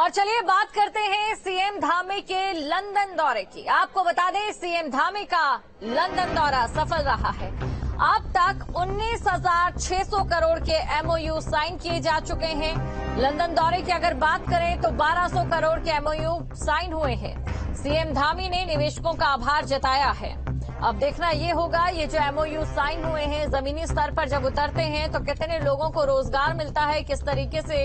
और चलिए बात करते हैं सीएम धामी के लंदन दौरे की। आपको बता दें सीएम धामी का लंदन दौरा सफल रहा है। अब तक 19,600 करोड़ के एमओयू साइन किए जा चुके हैं। लंदन दौरे की अगर बात करें तो 1,200 करोड़ के एमओयू साइन हुए हैं। सीएम धामी ने निवेशकों का आभार जताया है। अब देखना ये होगा ये जो एमओयू साइन हुए हैं जमीनी स्तर पर जब उतरते हैं तो कितने लोगों को रोजगार मिलता है, किस तरीके से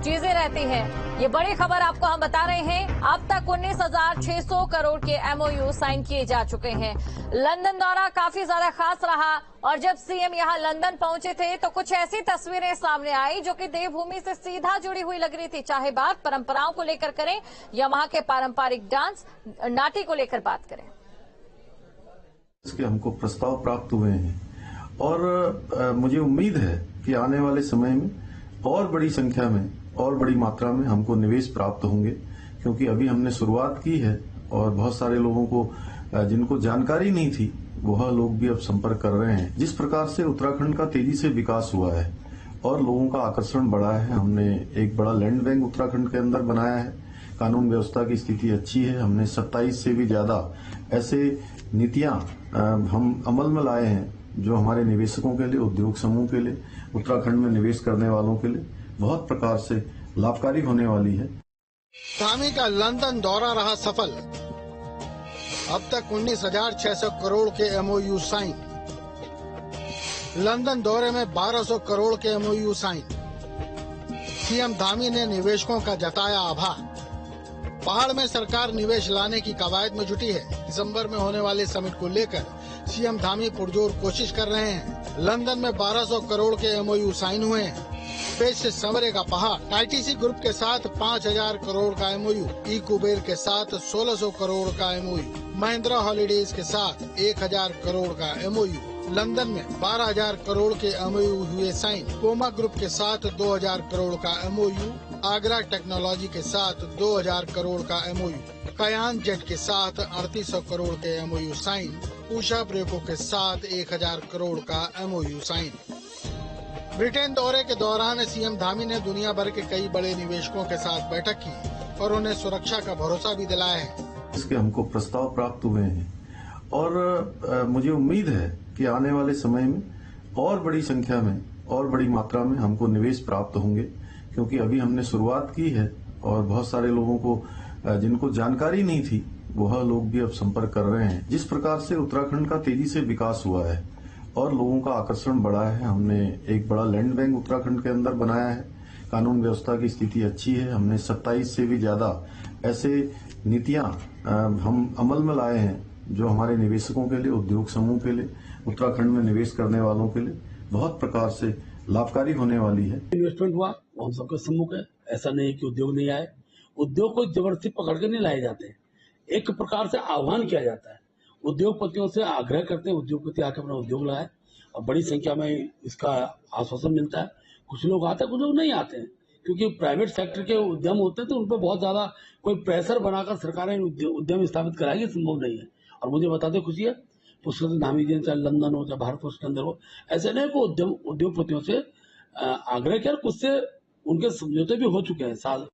चीजें रहती हैं। ये बड़ी खबर आपको हम बता रहे हैं। अब तक 19,600 करोड़ के एमओयू साइन किए जा चुके हैं। लंदन दौरा काफी ज्यादा खास रहा और जब सीएम यहां लंदन पहुंचे थे तो कुछ ऐसी तस्वीरें सामने आई जो कि देवभूमि से सीधा जुड़ी हुई लग रही थी। चाहे बात परंपराओं को लेकर करें या वहां के पारंपरिक डांस नाटी को लेकर बात करें। इसके हमको प्रस्ताव प्राप्त हुए हैं और मुझे उम्मीद है कि आने वाले समय में और बड़ी संख्या में और बड़ी मात्रा में हमको निवेश प्राप्त होंगे, क्योंकि अभी हमने शुरुआत की है और बहुत सारे लोगों को जिनको जानकारी नहीं थी वह लोग भी अब संपर्क कर रहे हैं। जिस प्रकार से उत्तराखंड का तेजी से विकास हुआ है और लोगों का आकर्षण बढ़ा है, हमने एक बड़ा लैंड बैंक उत्तराखंड के अंदर बनाया है। कानून व्यवस्था की स्थिति अच्छी है। हमने 27 से भी ज्यादा ऐसे नीतियां हम अमल में लाए हैं जो हमारे निवेशकों के लिए, उद्योग समूह के लिए, उत्तराखंड में निवेश करने वालों के लिए बहुत प्रकार से लाभकारी होने वाली है। धामी का लंदन दौरा रहा सफल। अब तक 19,600 करोड़ के एमओयू साइन। लंदन दौरे में 1,200 करोड़ के एमओयू साइन। सीएम धामी ने निवेशकों का जताया आभार। पहाड़ में सरकार निवेश लाने की कवायद में जुटी है। दिसंबर में होने वाले समिट को लेकर सीएम धामी पुरजोर कोशिश कर रहे हैं। लंदन में 1,200 करोड़ के एमओयू साइन हुए हैं। पेश से संवरेगा पहाड़। आईटीसी ग्रुप के साथ 5,000 करोड़ का एमओयू, ई कुबेर के साथ 1,600 करोड़ का एमओयू, महिंद्रा हॉलीडेज के साथ 1,000 करोड़ का एमओयू। लंदन में 12,000 करोड़ के एमओयू हुए साइन। कोमा ग्रुप के साथ 2,000 करोड़ का एमओयू, आगरा टेक्नोलॉजी के साथ 2,000 करोड़ का एमओयू, कयान जेट के साथ 3,800 करोड़ के एमओयू साइन, उषा ब्रेको के साथ 1,000 करोड़ का एमओयू साइन। ब्रिटेन दौरे के दौरान सीएम धामी ने दुनिया भर के कई बड़े निवेशकों के साथ बैठक की और उन्हें सुरक्षा का भरोसा भी दिलाया है। इसके हमको प्रस्ताव प्राप्त हुए हैं और मुझे उम्मीद है कि आने वाले समय में और बड़ी संख्या में और बड़ी मात्रा में हमको निवेश प्राप्त होंगे, क्योंकि अभी हमने शुरुआत की है और बहुत सारे लोगों को जिनको जानकारी नहीं थी वह लोग भी अब संपर्क कर रहे हैं। जिस प्रकार से उत्तराखंड का तेजी से विकास हुआ है और लोगों का आकर्षण बढ़ा है, हमने एक बड़ा लैंड बैंक उत्तराखंड के अंदर बनाया है। कानून व्यवस्था की स्थिति अच्छी है। हमने 27 से भी ज्यादा ऐसे नीतियां हम अमल में लाए हैं जो हमारे निवेशकों के लिए, उद्योग समूह के लिए, उत्तराखंड में निवेश करने वालों के लिए बहुत प्रकार से लाभकारी होने वाली है। इन्वेस्टमेंट हुआ वो हम सबका सम्मुख है। ऐसा नहीं है कि उद्योग नहीं आए। उद्योग को जबरदस्ती पकड़ के नहीं लाए जाते। एक प्रकार से आह्वान किया जाता है। उद्योगपतियों से आग्रह करते हैं उद्योगपति आकर अपना उद्योग लगाए और बड़ी संख्या में इसका आश्वासन मिलता है। कुछ लोग आते हैं, कुछ लोग नहीं आते हैं, क्योंकि प्राइवेट सेक्टर के उद्यम होते हैं तो उन पर बहुत ज्यादा कोई प्रेशर बनाकर सरकारें उद्यम स्थापित कराएगी, संभव नहीं है। और मुझे बताते खुशी है, पुष्कर धामी जी चाहे लंदन हो चाहे भारतवर्ष के अंदर हो, ऐसे नहीं को उद्योगपतियों से आग्रह किया, कुछ से उनके समझौते भी हो चुके हैं। साल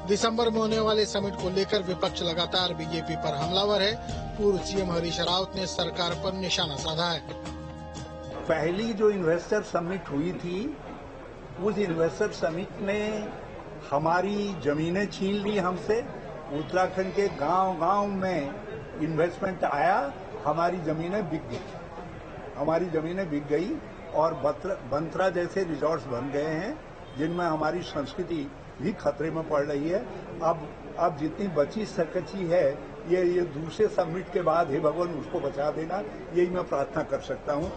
दिसंबर में होने वाले समिट को लेकर विपक्ष लगातार बीजेपी पर हमलावर है। पूर्व सीएम हरीश रावत ने सरकार पर निशाना साधा है। पहली जो इन्वेस्टर समिट हुई थी, उस इन्वेस्टर समिट ने हमारी जमीनें छीन ली हमसे। उत्तराखंड के गांव-गांव में इन्वेस्टमेंट आया, हमारी जमीनें बिक गई और बंतरा जैसे रिजॉर्ट्स बन गए हैं जिनमें हमारी संस्कृति भी खतरे में पड़ रही है। अब जितनी बची सकची है ये दूसरे समिट के बाद हे भगवान उसको बचा देना, यही मैं प्रार्थना कर सकता हूँ।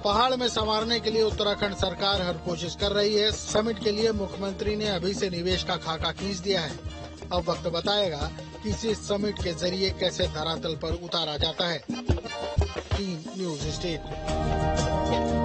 पहाड़ में संवारने के लिए उत्तराखंड सरकार हर कोशिश कर रही है। समिट के लिए मुख्यमंत्री ने अभी से निवेश का खाका खींच दिया है। अब वक्त बताएगा कि इस समिट के जरिए कैसे धरातल पर उतारा जाता है। Team news state.